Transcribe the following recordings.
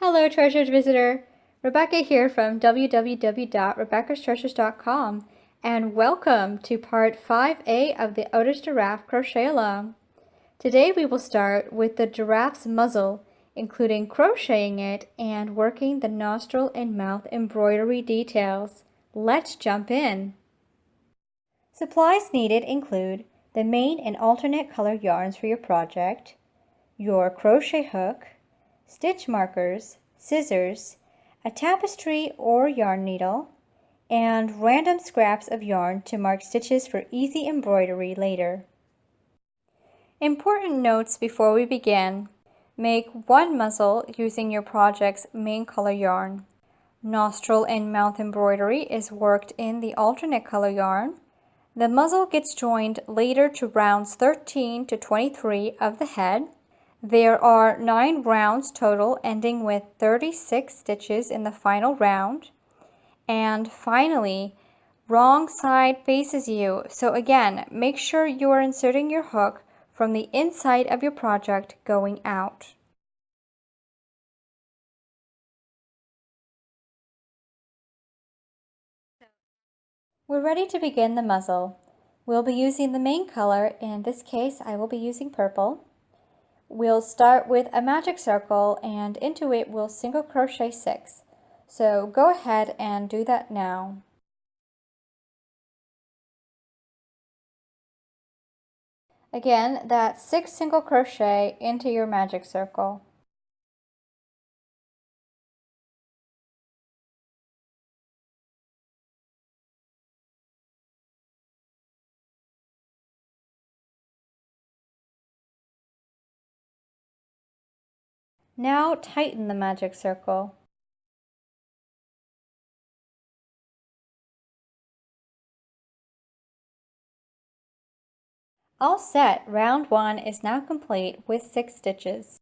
Hello, treasured visitor. Rebecca here from www.rebeccastreasures.com, and welcome to part 5A of the Otis Giraffe Crochet Along. Today we will start with the giraffe's muzzle, including crocheting it and working the nostril and mouth embroidery details. Let's jump in. Supplies needed include the main and alternate color yarns for your project, your crochet hook, stitch markers, scissors, a tapestry or yarn needle, and random scraps of yarn to mark stitches for easy embroidery later. Important notes before we begin. Make one muzzle using your project's main color yarn. Nostril and mouth embroidery is worked in the alternate color yarn. The muzzle gets joined later to rounds 13 to 23 of the head. There are 9 rounds total, ending with 36 stitches in the final round. And finally, wrong side faces you. So again, make sure you are inserting your hook from the inside of your project going out. We're ready to begin the muzzle. We'll be using the main color. In this case, I will be using purple. We'll start with a magic circle, and into it we'll single crochet 6. So go ahead and do that now. Again, that's 6 single crochet into your magic circle. Now tighten the magic circle. All set, round 1 is now complete with 6 stitches.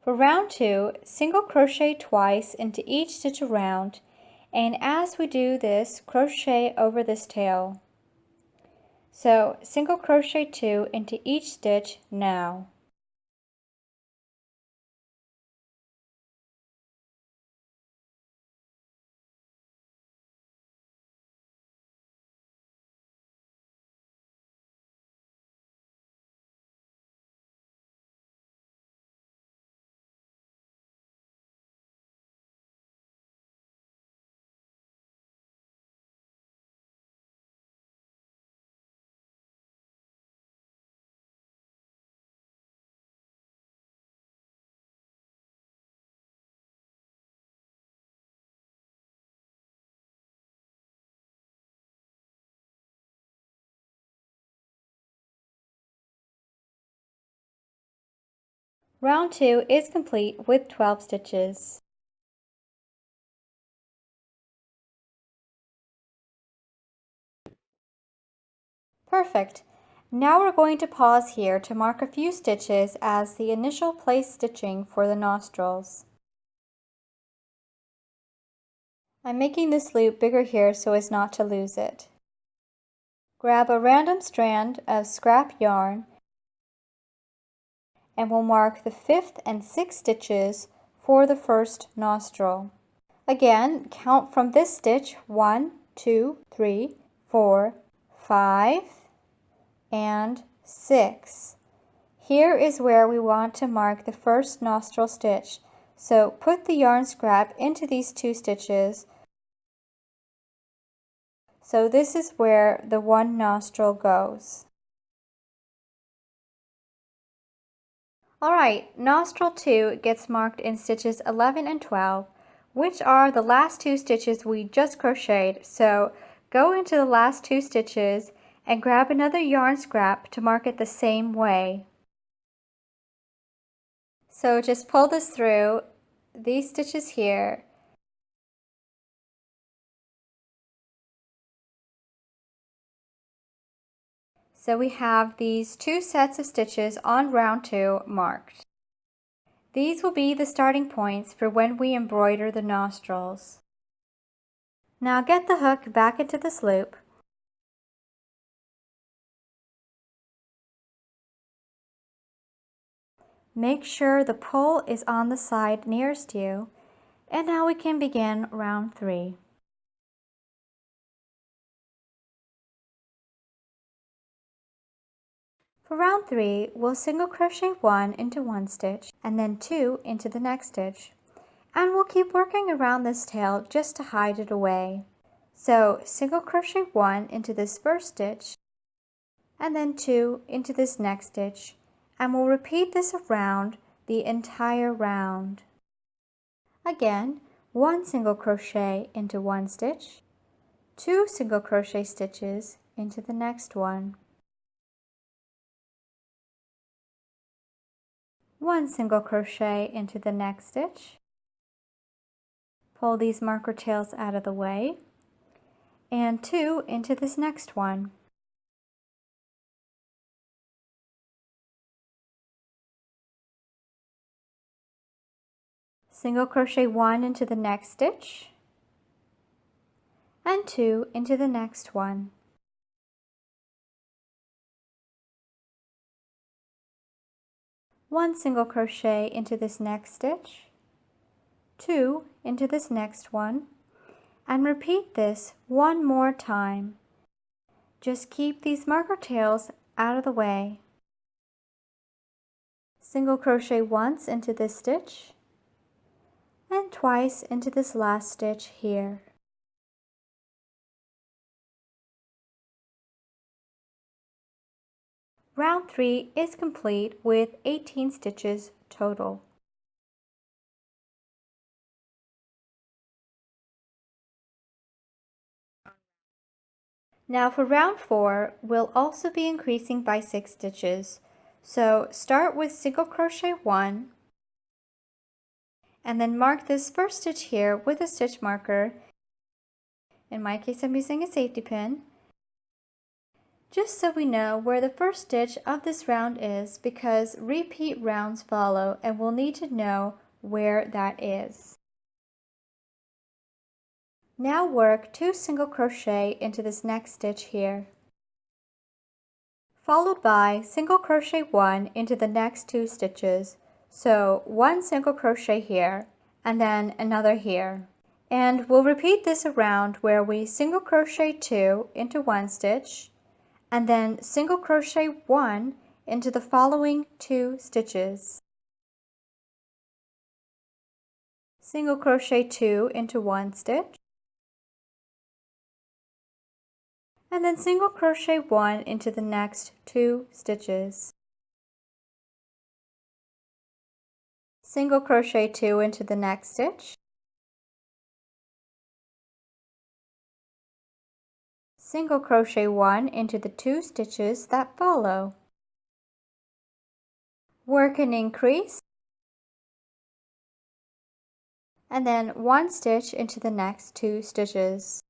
For round 2, single crochet twice into each stitch around, and as we do this, crochet over this tail. So single crochet 2 into each stitch now. Round 2 is complete with 12 stitches. Perfect. Now we're going to pause here to mark a few stitches as the initial place stitching for the nostrils. I'm making this loop bigger here so as not to lose it. Grab a random strand of scrap yarn and we'll mark the 5th and 6th stitches for the first nostril. Again, count from this stitch 1, 2, 3, 4, 5, and 6. Here is where we want to mark the first nostril stitch. So put the yarn scrap into these 2 stitches. So this is where the 1 nostril goes. Alright, nostril 2 gets marked in stitches 11 and 12, which are the last 2 stitches we just crocheted. So go into the last 2 stitches and grab another yarn scrap to mark it the same way. So just pull this through these stitches here. So we have these 2 sets of stitches on round 2 marked. These will be the starting points for when we embroider the nostrils. Now get the hook back into this loop Make sure the pull is on the side nearest you, and now we can begin round 3. For round 3, we'll single crochet 1 into one stitch and then 2 into the next stitch. And we'll keep working around this tail just to hide it away. So single crochet 1 into this first stitch and then 2 into this next stitch, and we'll repeat this around the entire round. Again, 1 single crochet into one stitch, 2 single crochet stitches into the next one, 1 single crochet into the next stitch, pull these marker tails out of the way, and 2 into this next one. Single crochet 1 into the next stitch, and 2 into the next one. One single crochet into this next stitch, 2 into this next one, and repeat this one more time. Just keep these marker tails out of the way. Single crochet once into this stitch, and twice into this last stitch here. Round 3 is complete with 18 stitches total. Now for round 4, we'll also be increasing by 6 stitches. So start with single crochet 1, and then mark this first stitch here with a stitch marker. In my case, I'm using a safety pin, just so we know where the first stitch of this round is, because repeat rounds follow and we'll need to know where that is. Now work 2 single crochet into this next stitch here, followed by single crochet 1 into the next 2 stitches. So 1 single crochet here and then another here. And we'll repeat this around where we single crochet 2 into one stitch and then single crochet 1 into the following 2 stitches. Single crochet 2 into one stitch, and then single crochet 1 into the next 2 stitches. Single crochet 2 into the next stitch, single crochet 1 into the 2 stitches that follow. Work an increase, and then 1 stitch into the next 2 stitches.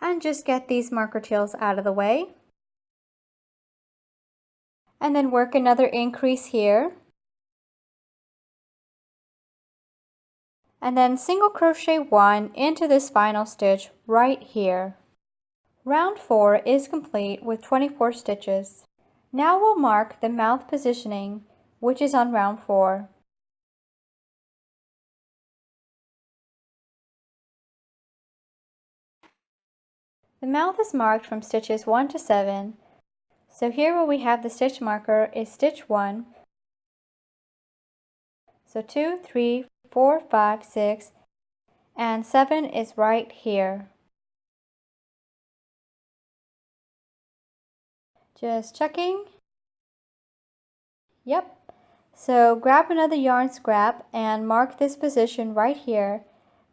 And just get these marker tails out of the way. And then work another increase here. And then single crochet 1 into this final stitch right here. Round 4 is complete with 24 stitches. Now we'll mark the mouth positioning, which is on round 4. The mouth is marked from stitches 1 to 7. So here where we have the stitch marker is stitch 1. So 2, 3, 4, 5, 6, and 7 is right here. Just checking. Yep. So grab another yarn scrap and mark this position right here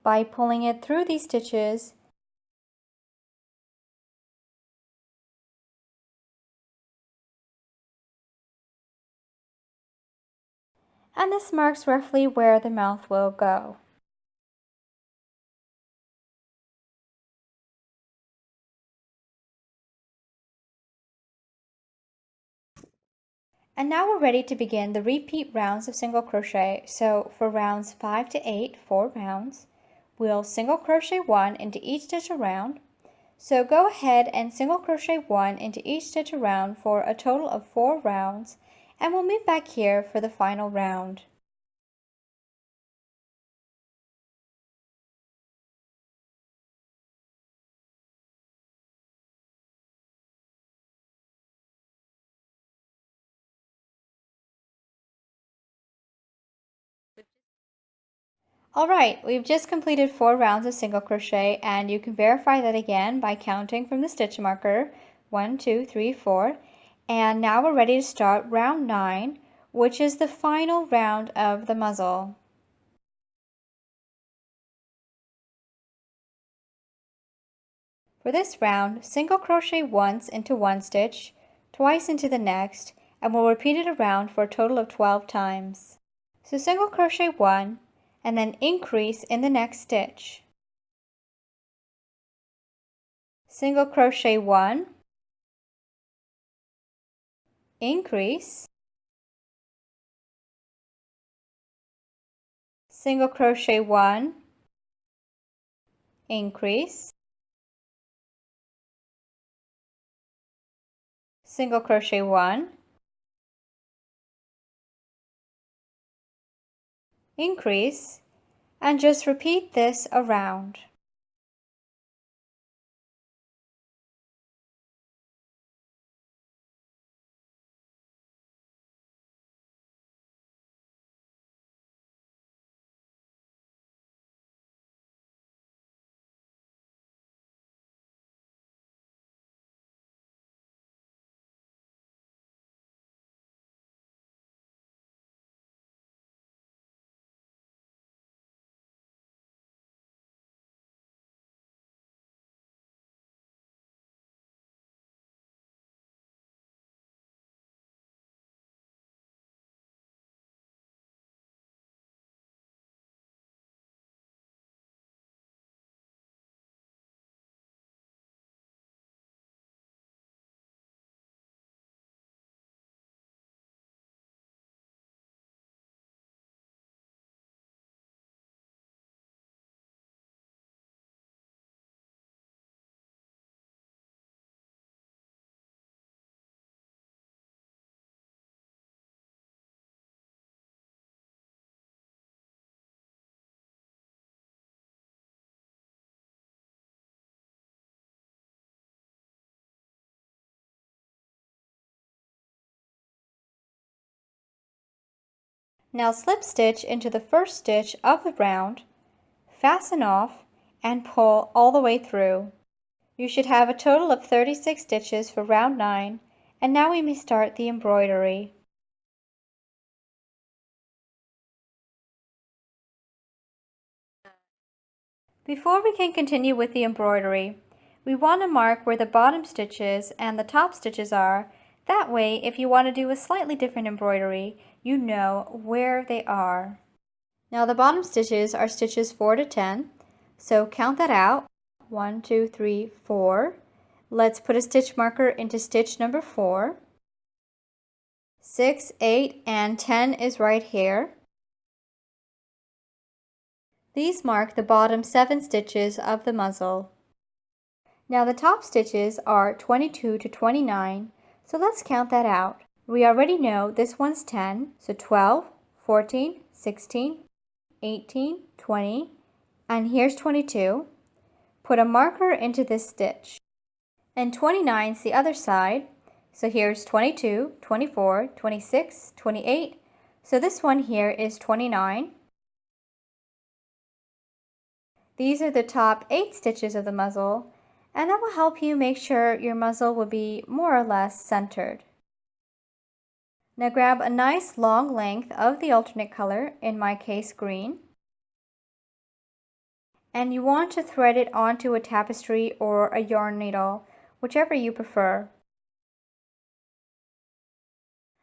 by pulling it through these stitches . And this marks roughly where the mouth will go. And now we're ready to begin the repeat rounds of single crochet. So for rounds 5 to 8, 4 rounds, we'll single crochet 1 into each stitch around, So go ahead and single crochet 1 into each stitch around for a total of 4 rounds, and we'll meet back here for the final round. Alright, we've just completed 4 rounds of single crochet, and you can verify that again by counting from the stitch marker 1, 2, 3, 4. And now we're ready to start round 9, which is the final round of the muzzle. For this round, single crochet once into one stitch, twice into the next, and we'll repeat it around for a total of 12 times. So single crochet 1, and then increase in the next stitch. Single crochet 1, increase, single crochet 1, increase, single crochet 1, increase, and just repeat this around. Now slip stitch into the first stitch of the round, fasten off, and pull all the way through. You should have a total of 36 stitches for round 9, and now we may start the embroidery. Before we can continue with the embroidery, we want to mark where the bottom stitches and the top stitches are. That way, if you want to do a slightly different embroidery, you know where they are. Now the bottom stitches are stitches 4 to 10, so count that out. 1, 2, 3, 4. Let's put a stitch marker into stitch number 4. 6, 8, and 10 is right here. These mark the bottom 7 stitches of the muzzle. Now the top stitches are 22 to 29, so let's count that out. We already know this one's 10, so 12, 14, 16, 18, 20, and here's 22. Put a marker into this stitch. And 29 is the other side, so here's 22, 24, 26, 28, so this one here is 29. These are the top 8 stitches of the muzzle, and that will help you make sure your muzzle will be more or less centered. Now grab a nice long length of the alternate color, in my case green, and you want to thread it onto a tapestry or a yarn needle, whichever you prefer.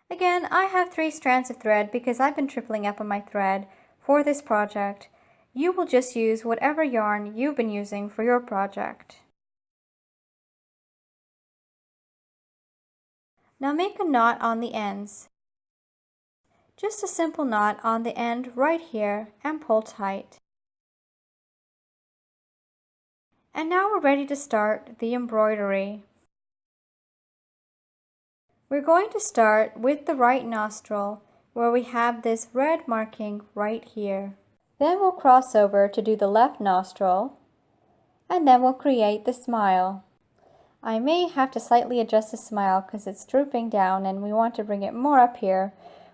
Again, I have 3 strands of thread because I've been tripling up on my thread for this project. You will just use whatever yarn you've been using for your project. Now make a knot on the ends. Just a simple knot on the end right here and pull tight. And now we're ready to start the embroidery. We're going to start with the right nostril where we have this red marking right here. Then we'll cross over to do the left nostril, and then we'll create the smile. I may have to slightly adjust the smile because it's drooping down and we want to bring it more up here,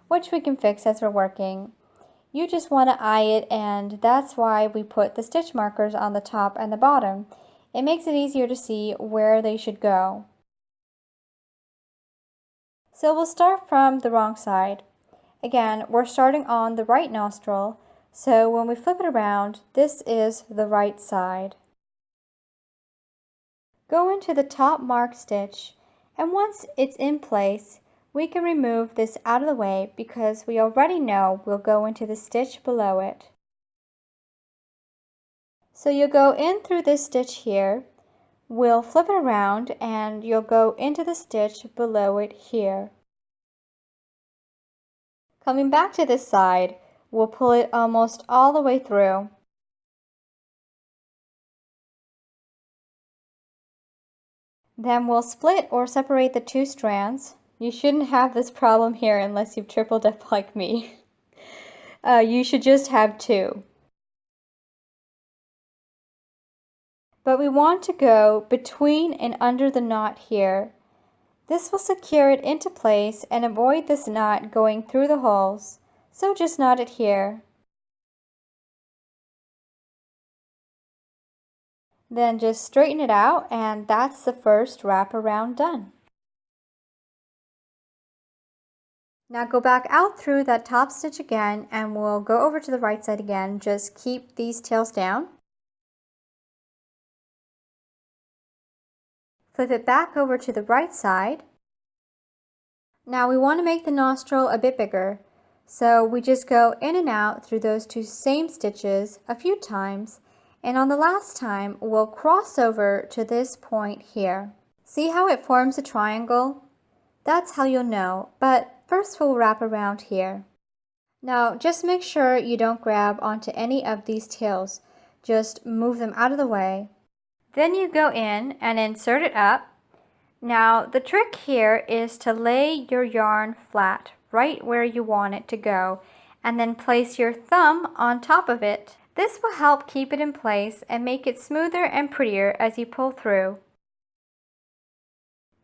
which we can fix as we're working. You just want to eye it, and that's why we put the stitch markers on the top and the bottom. It makes it easier to see where they should go. So we'll start from the wrong side. Again, we're starting on the right nostril, so when we flip it around, this is the right side. Go into the top marked stitch, and once it's in place, we can remove this out of the way because we already know we'll go into the stitch below it. So you'll go in through this stitch here, we'll flip it around, and you'll go into the stitch below it here. Coming back to this side, we'll pull it almost all the way through. Then we'll split or separate the two strands. You shouldn't have this problem here unless you've tripled up like me. You should just have two. But we want to go between and under the knot here. This will secure it into place and avoid this knot going through the holes, so just knot it here. Then just straighten it out, and that's the first wraparound done. Now go back out through that top stitch again, and we'll go over to the right side again. Just keep these tails down. Flip it back over to the right side. Now we want to make the nostril a bit bigger, so we just go in and out through those two same stitches a few times, and on the last time we'll cross over to this point here. See how it forms a triangle? That's how you'll know, but first we'll wrap around here. Now just make sure you don't grab onto any of these tails, just move them out of the way. Then you go in and insert it up. Now the trick here is to lay your yarn flat right where you want it to go, and then place your thumb on top of it. This will help keep it in place and make it smoother and prettier as you pull through.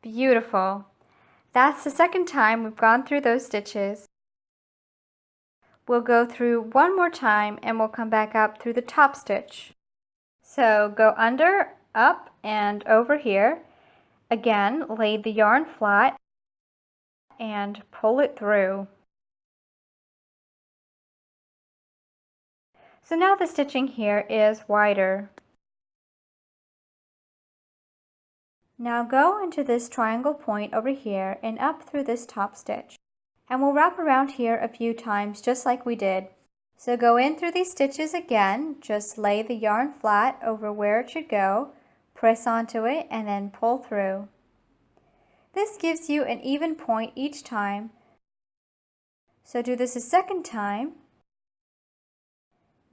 Beautiful! That's the second time we've gone through those stitches. We'll go through one more time and we'll come back up through the top stitch. So go under, up, and over here. Again, lay the yarn flat and pull it through. So now the stitching here is wider. Now go into this triangle point over here and up through this top stitch. And we'll wrap around here a few times just like we did. So go in through these stitches again, just lay the yarn flat over where it should go, press onto it, and then pull through. This gives you an even point each time. So do this a second time.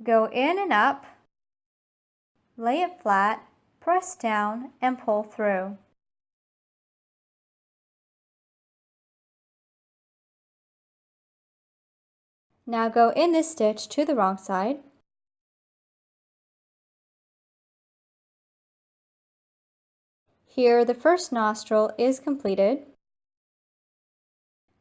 Go in and up, lay it flat, press down, and pull through. Now go in this stitch to the wrong side. Here the first nostril is completed.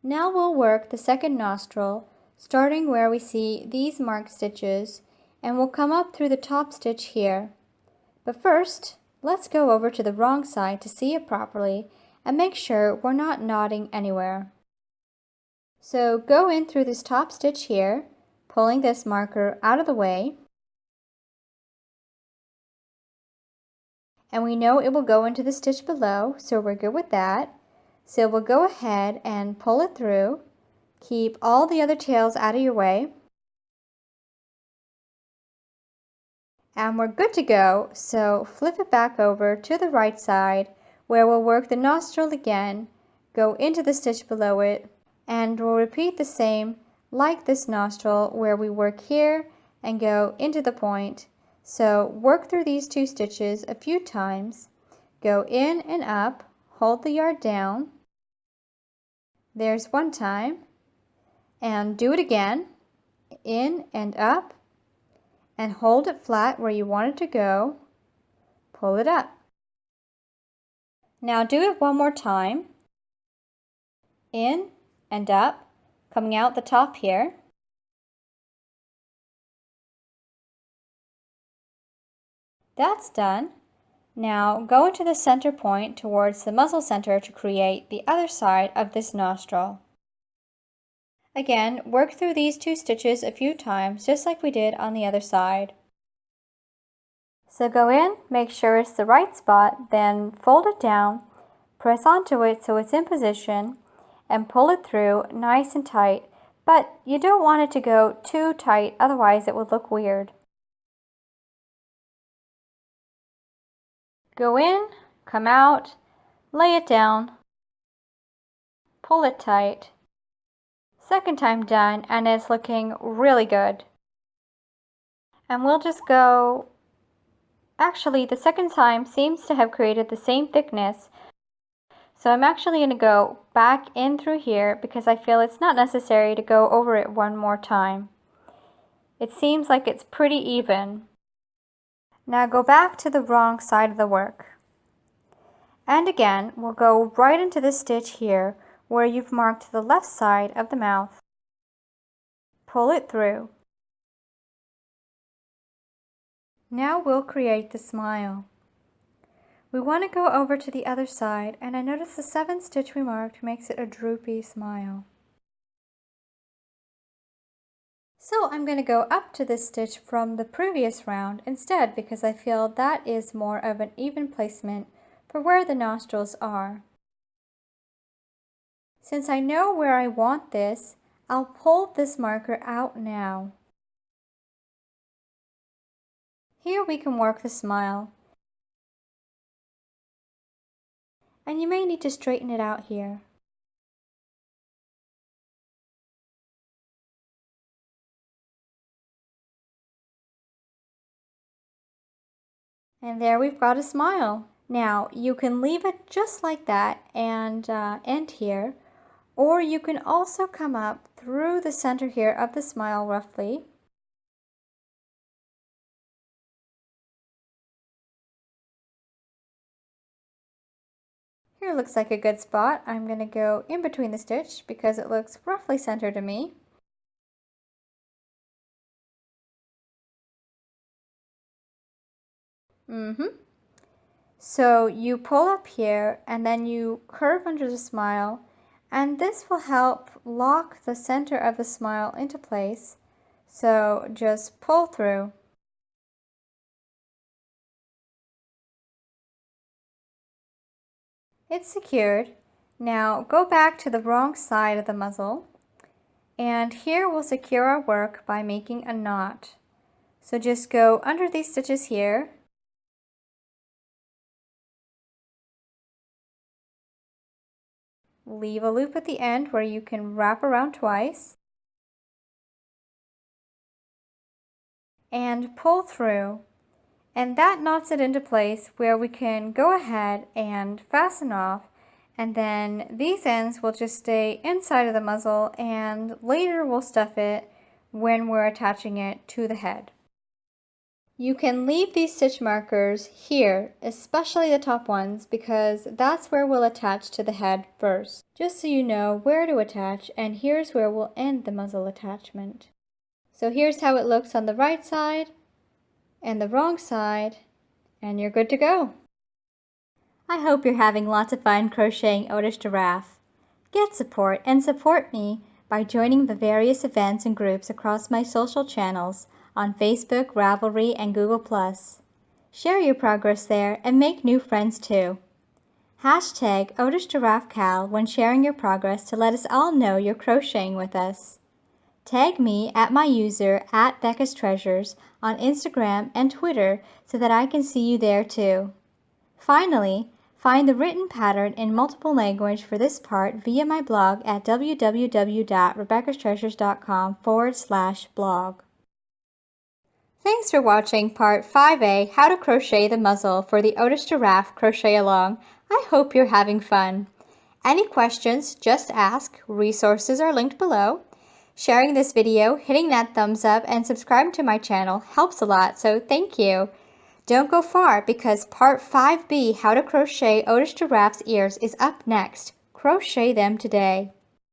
Now we'll work the second nostril, starting where we see these marked stitches, and we'll come up through the top stitch here. But first, let's go over to the wrong side to see it properly and make sure we're not knotting anywhere. So go in through this top stitch here, pulling this marker out of the way. And we know it will go into the stitch below, so we're good with that. So we'll go ahead and pull it through. Keep all the other tails out of your way. And we're good to go, so flip it back over to the right side where we'll work the nostril again, go into the stitch below it, and we'll repeat the same like this nostril where we work here and go into the point, So work through these 2 stitches a few times. Go in and up, hold the yarn down. There's 1 time. And do it again, in and up, and hold it flat where you want it to go. Pull it up. Now do it 1 more time. In and up, coming out the top here. That's done. Now go into the center point towards the muzzle center to create the other side of this nostril. Again, work through these 2 stitches a few times, just like we did on the other side. So go in, make sure it's the right spot, then fold it down, press onto it so it's in position, and pull it through nice and tight, but you don't want it to go too tight, otherwise it would look weird. Go in, come out, lay it down, pull it tight. Second time done, and it's looking really good. And we'll just go, actually the second time seems to have created the same thickness, so I'm actually going to go back in through here because I feel it's not necessary to go over it 1 more time. It seems like it's pretty even. Now go back to the wrong side of the work. And again, we'll go right into this stitch here where you've marked the left side of the mouth. Pull it through. Now we'll create the smile. We want to go over to the other side, and I notice the 7th stitch we marked makes it a droopy smile. So I'm going to go up to this stitch from the previous round instead because I feel that is more of an even placement for where the nostrils are. Since I know where I want this, I'll pull this marker out now. Here we can work the smile. And you may need to straighten it out here. And there we've got a smile. Now you can leave it just like that and end here, or you can also come up through the center here of the smile roughly. Here looks like a good spot. I'm going to go in between the stitch because it looks roughly centered to me. So you pull up here and then you curve under the smile, and this will help lock the center of the smile into place. So just pull through. It's secured. Now go back to the wrong side of the muzzle, and here we'll secure our work by making a knot. So just go under these stitches here. Leave a loop at the end where you can wrap around twice. And pull through. And that knots it into place where we can go ahead and fasten off. And then these ends will just stay inside of the muzzle, and later we'll stuff it when we're attaching it to the head. You can leave these stitch markers here, especially the top ones, because that's where we'll attach to the head first. Just so you know where to attach, and here's where we'll end the muzzle attachment. So here's how it looks on the right side and the wrong side, and you're good to go. I hope you're having lots of fun crocheting Otis Giraffe. Get support and support me by joining the various events and groups across my social channels on Facebook, Ravelry, and Google+. Share your progress there and make new friends too. Hashtag Otis Giraffe Cal when sharing your progress to let us all know you're crocheting with us. Tag me at my user @Becca's Treasures on Instagram and Twitter so that I can see you there too. Finally, find the written pattern in multiple language for this part via my blog at www.rebeccastreasures.com/blog. Thanks for watching part 5A, How to Crochet the Muzzle for the Otis Giraffe Crochet Along. I hope you're having fun. Any questions, just ask. Resources are linked below. Sharing this video, hitting that thumbs up, and subscribing to my channel helps a lot, so thank you. Don't go far because part 5B, How to Crochet Otis Giraffe's Ears, is up next. Crochet them today.